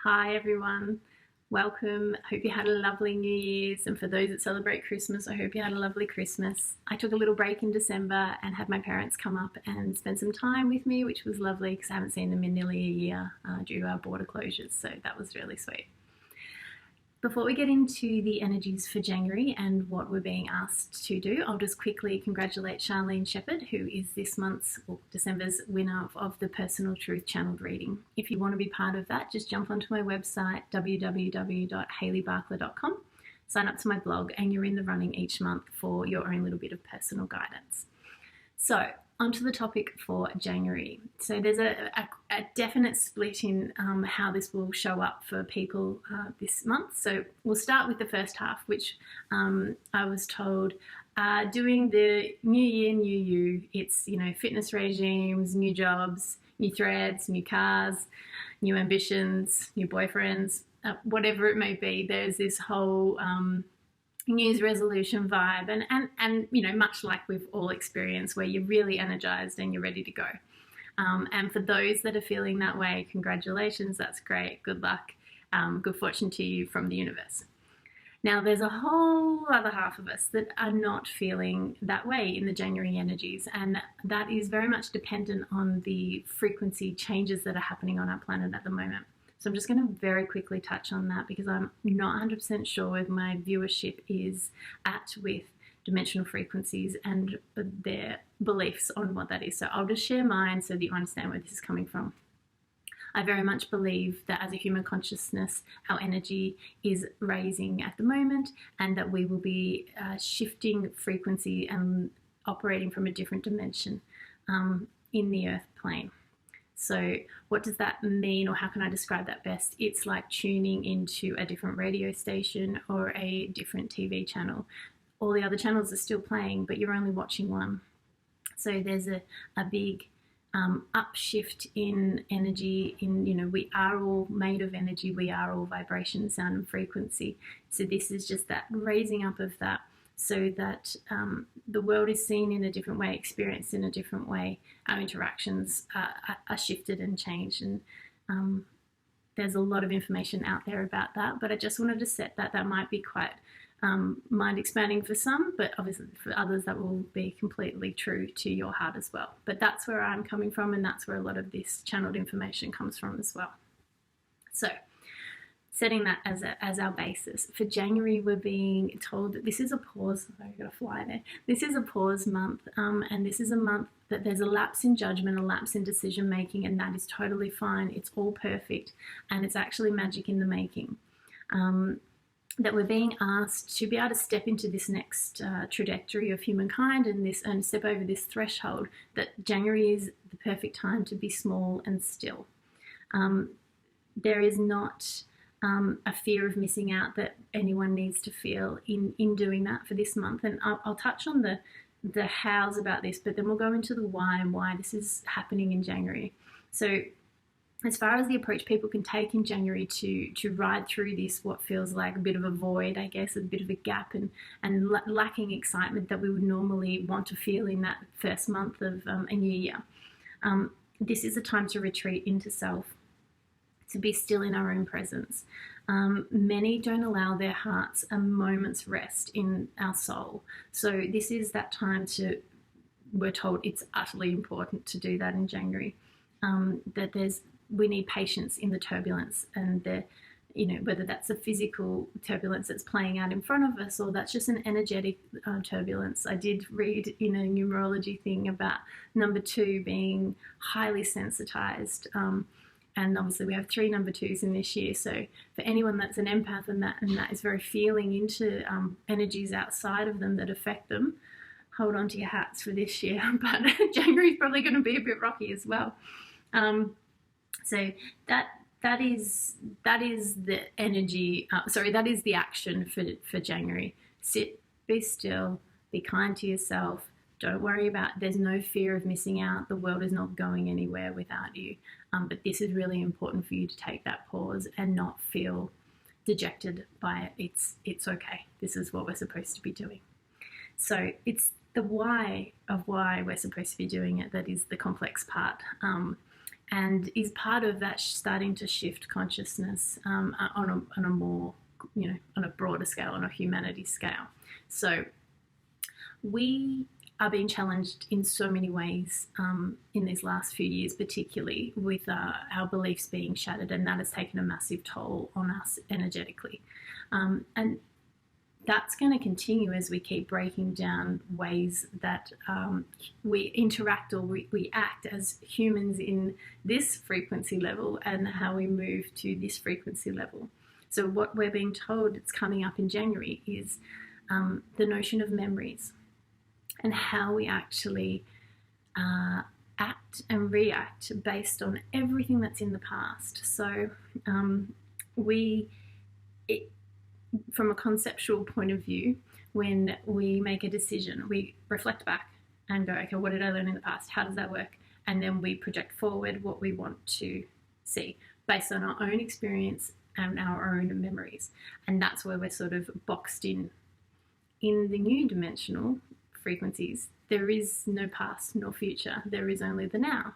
Hi everyone, welcome. Hope you had a lovely New Year's, and for those that celebrate Christmas, I hope you had a lovely Christmas. I took a little break in December and had my parents come up and spend some time with me, which was lovely because I haven't seen them in nearly a year due to our border closures, so that was really sweet. Before we get into the energies for January and what we're being asked to do, I'll just quickly congratulate Charlene Shepherd, who is this month's, or December's, winner of the Personal Truth Channeled reading. If you want to be part of that, just jump onto my website, www.hayleybarkla.com, sign up to my blog, and you're in the running each month for your own little bit of personal guidance. So, onto the topic for January. So there's a definite split in how this will show up for people this month. So we'll start with the first half, which I was told doing the new year, new you. It's, fitness regimes, new jobs, new threads, new cars, new ambitions, new boyfriends, whatever it may be. There's this whole New Year's resolution vibe, and much like we've all experienced, where you're really energized and you're ready to go. And for those that are feeling that way, congratulations, that's great, good luck, good fortune to you from the universe. Now, there's a whole other half of us that are not feeling that way in the January energies, and that is very much dependent on the frequency changes that are happening on our planet at the moment. So I'm just going to very quickly touch on that because I'm not 100% sure where my viewership is at with dimensional frequencies and their beliefs on what that is. So I'll just share mine so that you understand where this is coming from. I very much believe that as a human consciousness, our energy is raising at the moment, and that we will be shifting frequency and operating from a different dimension in the earth plane. So what does that mean, or how can I describe that best? It's like tuning into a different radio station or a different TV channel. All the other channels are still playing, but you're only watching one. So there's a big upshift in energy. We are all made of energy. We are all vibration, sound, and frequency. So this is just that raising up of that, so that the world is seen in a different way, experienced in a different way. Our interactions are shifted and changed, and there's a lot of information out there about that, but I just wanted to set that might be quite mind expanding for some, but obviously for others that will be completely true to your heart as well. But that's where I'm coming from, and that's where a lot of this channeled information comes from as well. So setting that as our basis. For January, we're being told that this is a pause. I've got a fly there. This is a pause month, and this is a month that there's a lapse in judgment, a lapse in decision making, and that is totally fine. It's all perfect, and it's actually magic in the making. That we're being asked to be able to step into this next trajectory of humankind and step over this threshold. That January is the perfect time to be small and still. There is not a fear of missing out that anyone needs to feel in doing that for this month. And I'll touch on the hows about this, but then we'll go into the why and why this is happening in January. So as far as the approach people can take in January to ride through this, what feels like a bit of a void, I guess, a bit of a gap and lacking excitement that we would normally want to feel in that first month of a new year. This is a time to retreat into self, to be still in our own presence. Many don't allow their hearts a moment's rest in our soul. So this is that time we're told it's utterly important to do that in January. That we need patience in the turbulence, and whether that's a physical turbulence that's playing out in front of us, or that's just an energetic turbulence. I did read in a numerology thing about number 2 being highly sensitized. And obviously we have 3 number 2s in this year. So for anyone that's an empath and that is very feeling into energies outside of them that affect them, hold on to your hats for this year. But January is probably going to be a bit rocky as well. So that is the energy. That is the action for January. Sit, be still, be kind to yourself. Don't worry about. There's no fear of missing out. The world is not going anywhere without you. But this is really important for you to take that pause and not feel dejected by it. It's okay. This is what we're supposed to be doing. So it's the why of why we're supposed to be doing it that is the complex part. and is part of that starting to shift consciousness on a more, on a broader scale, on a humanity scale. So we are being challenged in so many ways in these last few years, particularly with our beliefs being shattered, and that has taken a massive toll on us energetically. And that's going to continue as we keep breaking down ways that we interact or we act as humans in this frequency level and how we move to this frequency level. So what we're being told it's coming up in January is the notion of memories and how we actually act and react based on everything that's in the past. So from a conceptual point of view, when we make a decision, we reflect back and go, okay, what did I learn in the past? How does that work? And then we project forward what we want to see based on our own experience and our own memories. And that's where we're sort of boxed in. In the new dimensional frequencies, there is no past nor future. There is only the now.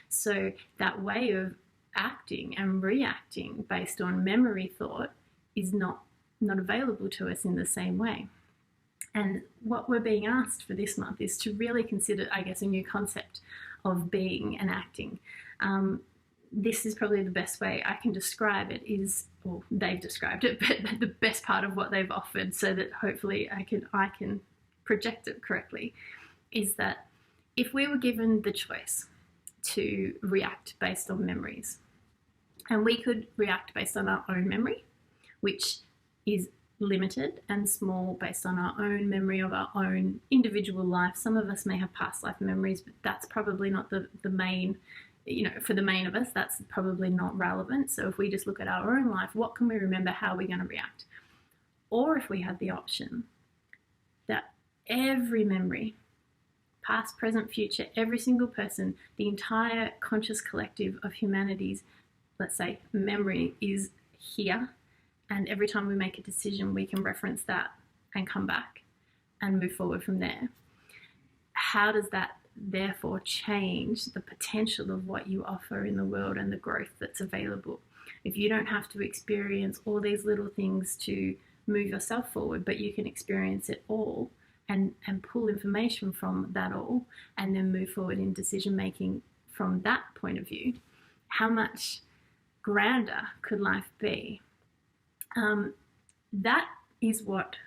So that way of acting and reacting based on memory thought is not available to us in the same way. And what we're being asked for this month is to really consider, I guess, a new concept of being and acting. This is probably the best way I can describe it is, well, they've described it, but the best part of what they've offered so that hopefully I can project it correctly, is that if we were given the choice to react based on memories, and we could react based on our own memory, which is limited and small based on our own memory of our own individual life. Some of us may have past life memories, but that's probably not the main, for the main of us, that's probably not relevant. So if we just look at our own life, what can we remember? How are we going to react? Or if we had the option that every memory, past, present, future, every single person, the entire conscious collective of humanity's, let's say, memory is here, and every time we make a decision, we can reference that and come back and move forward from there. How does that therefore change the potential of what you offer in the world and the growth that's available? If you don't have to experience all these little things to move yourself forward, but you can experience it all and pull information from that all and then move forward in decision making from that point of view, how much grander could life be? That is what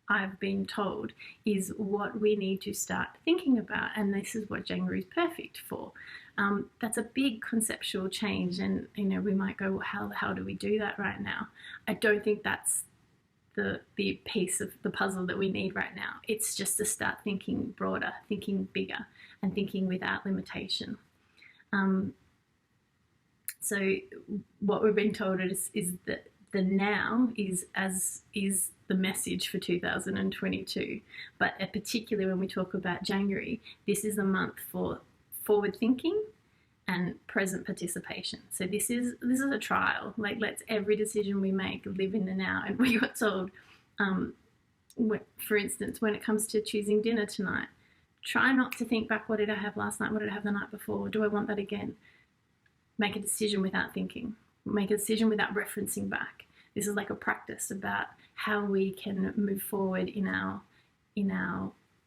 I've been told is what we need to start thinking about, and this is what January is perfect for. That's a big conceptual change, and we might go, well, how do we do that right now? I don't think that's the piece of the puzzle that we need right now. It's just to start thinking broader, thinking bigger, and thinking without limitation. So what we've been told is that the now is the message for 2022, but particularly when we talk about January, this is a month for forward thinking and present participation. So this is a trial. Like, let's every decision we make live in the now. And we got told, for instance, when it comes to choosing dinner tonight, try not to think back, what did I have last night? What did I have the night before? Do I want that again? Make a decision without thinking. Make a decision without referencing back. This is like a practice about how we can move forward in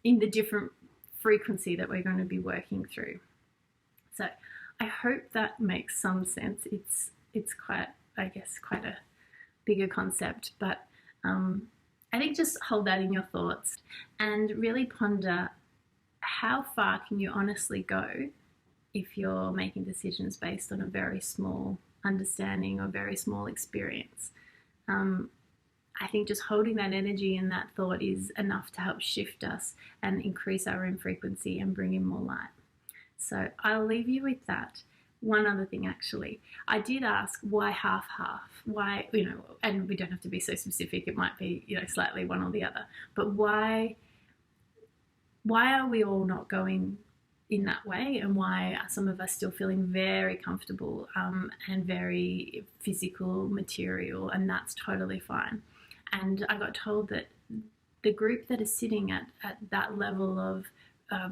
the different frequency that we're going to be working through. So I hope that makes some sense. It's quite a bigger concept, but I think just hold that in your thoughts and really ponder how far can you honestly go if you're making decisions based on a very small understanding or very small experience. I think just holding that energy and that thought is enough to help shift us and increase our own frequency and bring in more light. So I'll leave you with that. One other thing, actually, I did ask why half? Why, and we don't have to be so specific. It might be, slightly one or the other. But why are we all not going in that way, and why are some of us still feeling very comfortable and very physical, material, and that's totally fine. And I got told that the group that is sitting at that level of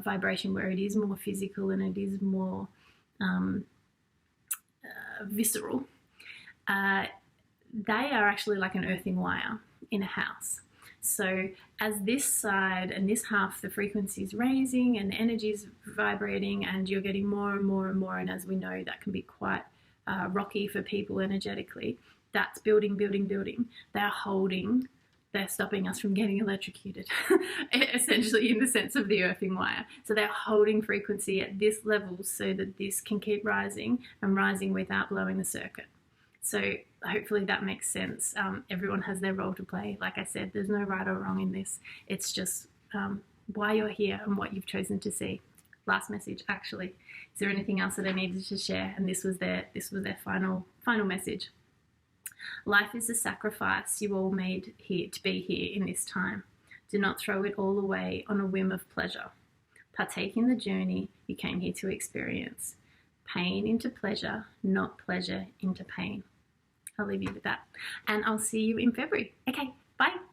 vibration where it is more physical and it is more visceral, they are actually like an earthing wire in a house. So as this side and this half, the frequency is raising and the energy is vibrating, and you're getting more and more and more, and as we know, that can be quite rocky for people energetically. That's building. They're stopping us from getting electrocuted, essentially, in the sense of the earthing wire. So they're holding frequency at this level so that this can keep rising and rising without blowing the circuit. So hopefully that makes sense. Everyone has their role to play. Like I said, there's no right or wrong in this. It's just why you're here and what you've chosen to see. Last message, actually. Is there anything else that I needed to share? And this was their final message. Life is a sacrifice you all made here to be here in this time. Do not throw it all away on a whim of pleasure. Partake in the journey you came here to experience. Pain into pleasure, not pleasure into pain. I'll leave you with that. And I'll see you in February. Okay.